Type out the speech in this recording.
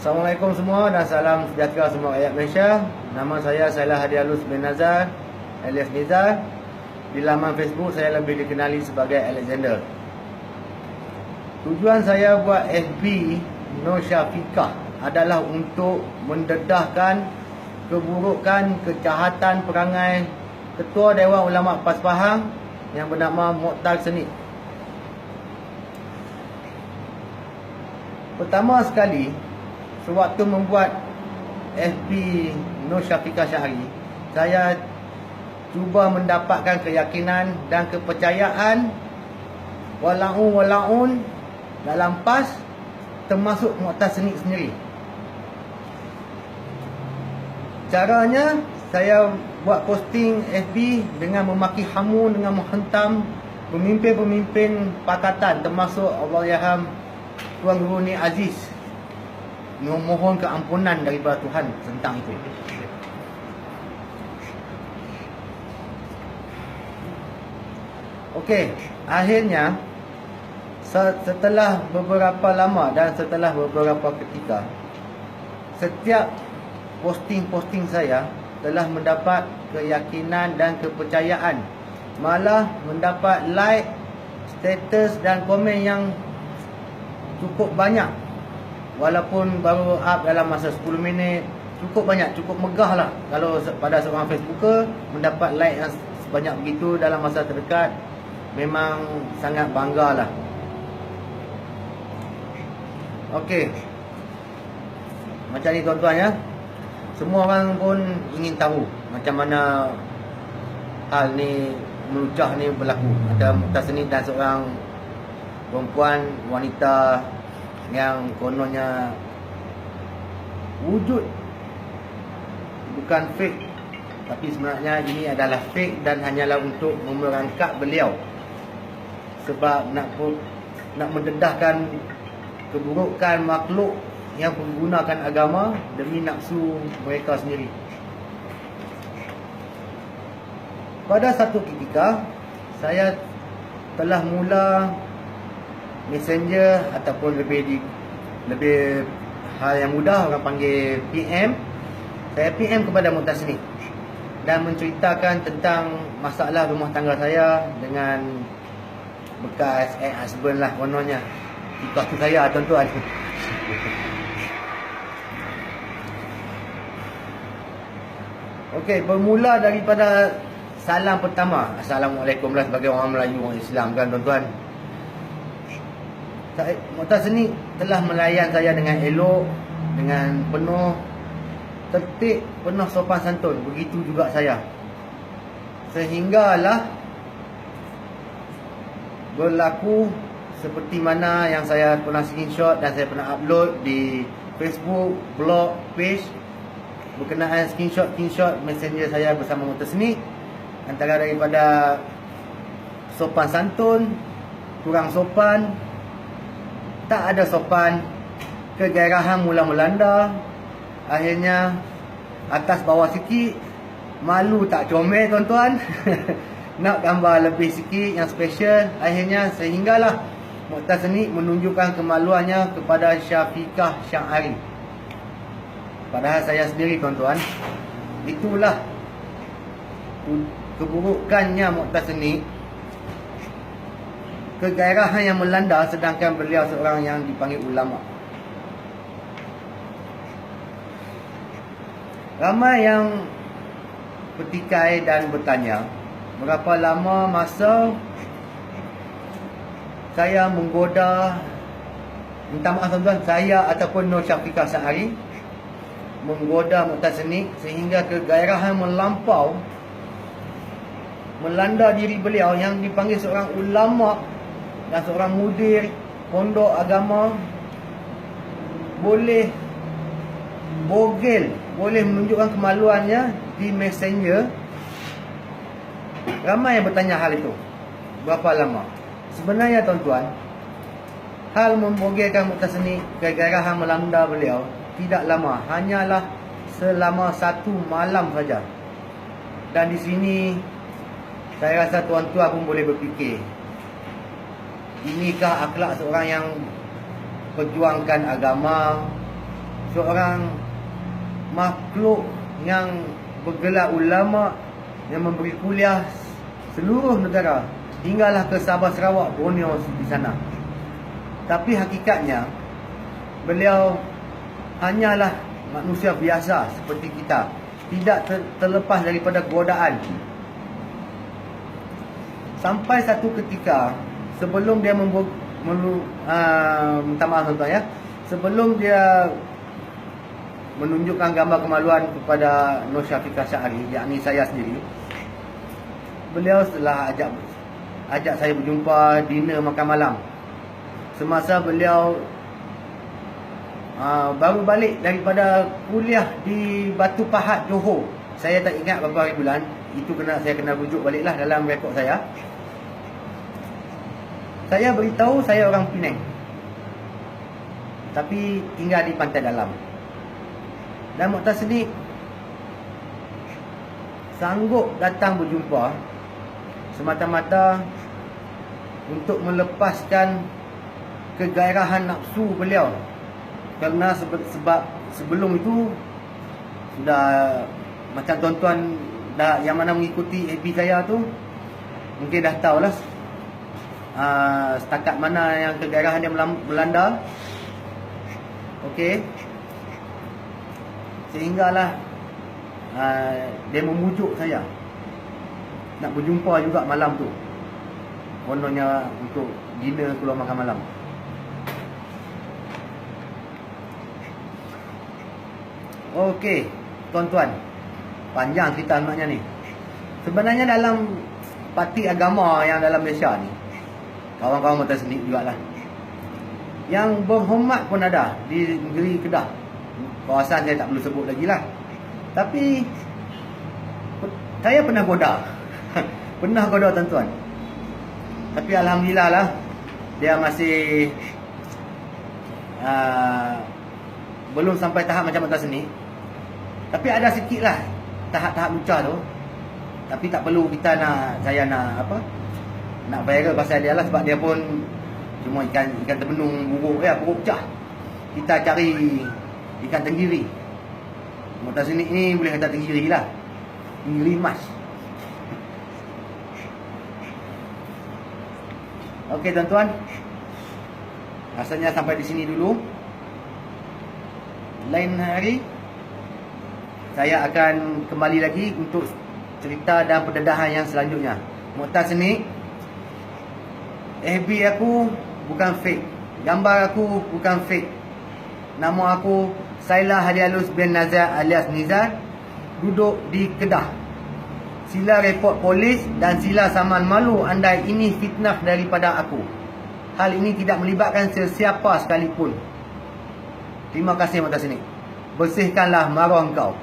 Assalamualaikum semua dan salam sejahtera semua rakyat Malaysia. Nama saya Salah Hadialus bin Nazar alias Nizar. Di laman Facebook saya lebih dikenali sebagai Alexander. Tujuan saya buat FB Nur Syafiqah adalah untuk mendedahkan keburukan, kejahatan perangai Ketua Dewan Ulama Pas Pahang yang bernama Mokhtar Senit. Pertama sekali, sewaktu membuat FB Nur Syafiqah Syahri, saya cuba mendapatkan keyakinan dan kepercayaan walaun dalam PAS, termasuk Mokhtar Senit sendiri. Caranya, saya buat posting FB dengan memaki hamun, dengan menghentam pemimpin-pemimpin pakatan, termasuk Allahyarham Tuan Guru Ni Aziz, memohon keampunan daripada Tuhan tentang itu. Okey, akhirnya setelah beberapa lama dan setelah beberapa ketika, setiap posting-posting saya telah mendapat keyakinan dan kepercayaan, malah mendapat like, status dan komen yang cukup banyak. Walaupun baru up dalam masa 10 minit, cukup banyak, cukup megah lah. Kalau pada seorang Facebooker mendapat like yang sebanyak begitu dalam masa terdekat, memang sangat bangga lah. Okey, macam ni tuan-tuan ya. Semua orang pun ingin tahu macam mana hal ni, melucah ni berlaku antara Mokhtar Senit dan seorang perempuan, wanita yang kononnya wujud bukan fake, tapi sebenarnya ini adalah fake dan hanyalah untuk memerangkap beliau sebab nak mendedahkan keburukan makhluk yang menggunakan agama demi nafsu mereka sendiri. Pada satu ketika, saya telah mula Messenger ataupun lebih hal yang mudah orang panggil PM. Saya PM kepada Mokhtar Senit dan menceritakan tentang masalah rumah tangga saya dengan bekas ex-husband lah kononnya. Itu saya tuan-tuan. Okey, bermula daripada salam pertama. Assalamualaikum lah sebagai orang Melayu, orang Islam kan tuan-tuan. Mokhtar Senit telah melayan saya dengan elok, dengan penuh tertib, penuh sopan santun. Begitu juga saya. Sehinggalah berlaku seperti mana yang saya pernah screenshot dan saya pernah upload di Facebook, blog, page berkenaan screenshot messenger saya bersama Mokhtar Senit. Antara daripada sopan santun, kurang sopan, tak ada sopan, kegairahan mula melanda. Akhirnya atas bawah sikit, malu tak comel tuan-tuan. Nak gambar lebih sikit yang special. Akhirnya sehinggalah Mokhtar Senit menunjukkan kemaluannya kepada Syafiqah Syahri. Padahal saya sendiri tuan-tuan, itulah keburukannya Mokhtar Senit, kegairahan yang melanda, sedangkan beliau seorang yang dipanggil ulama. Ramai yang petikai dan bertanya berapa lama masa saya menggoda, minta maaf tuan-tuan, saya ataupun Nur Syafiqah Syahri menggoda Mokhtar Senit sehingga kegairahan melampau melanda diri beliau yang dipanggil seorang ulama dan seorang mudir pondok agama, boleh bogel, boleh menunjukkan kemaluannya di Messenger. Ramai yang bertanya hal itu, berapa lama? Sebenarnya tuan-tuan, hal membogelkan Mokhtar Senit, kegairahan melanda beliau tidak lama, hanyalah selama 1 malam saja. Dan di sini saya rasa tuan-tuan pun boleh berfikir, inikah akhlak seorang yang perjuangkan agama, seorang makhluk yang bergelar ulama yang memberi kuliah seluruh negara, hinggalah ke Sabah, Sarawak, Borneo di sana. Tapi hakikatnya beliau hanyalah manusia biasa seperti kita, tidak terlepas daripada godaan. Sampai satu ketika sebelum dia minta maaf tuan ya, sebelum dia menunjukkan gambar kemaluan kepada Nur Syafiqah Syahri, yakni saya sendiri, beliau telah ajak saya berjumpa dinner makan malam. Semasa beliau baru balik daripada kuliah di Batu Pahat, Johor. Saya tak ingat berapa hari bulan. Itu saya kena rujuk baliklah dalam rekod saya. Saya beritahu saya orang Penang, tapi tinggal di Pantai Dalam. Dan Mu'tasim sanggup datang berjumpa semata-mata untuk melepaskan kegairahan nafsu beliau. Kerana sebab sebelum itu sudah macam tuan-tuan yang mana mengikuti FB saya tu mungkin dah tahulah setakat mana yang kegairahan dia melanda. Okey, sehinggalah dia memujuk saya nak berjumpa juga malam tu, kononnya untuk dinner keluar makan malam. Okey, tuan-tuan, panjang cerita maknya ni. Sebenarnya dalam parti agama yang dalam Malaysia ni, kawan-kawan Mu'tasim jugalah, yang berhormat pun ada di negeri Kedah. Kawasan saya tak perlu sebut lagi lah. Tapi saya pernah goda pernah goda tuan-tuan. Tapi alhamdulillah lah, dia masih belum sampai tahap macam Mu'tasim ni. Tapi ada sikit lah tahap-tahap lucah tu. Tapi tak perlu saya nak viral pasal dia lah. Sebab dia pun cuma ikan terbenung buruk pecah. Kita cari ikan tenggiri. Mu'tasim ni boleh kata tenggiri lah, tenggiri emas. Okey tuan-tuan, rasanya sampai di sini dulu. Lain hari saya akan kembali lagi untuk cerita dan pendedahan yang selanjutnya. Mu'tasim ni, FB aku bukan fake, gambar aku bukan fake. Nama aku Sailah Hadialus bin Nazar alias Nizar, duduk di Kedah. Sila report polis dan sila saman malu andai ini fitnah daripada aku. Hal ini tidak melibatkan sesiapa sekalipun. Terima kasih Mu'tasim. Bersihkanlah maruah engkau.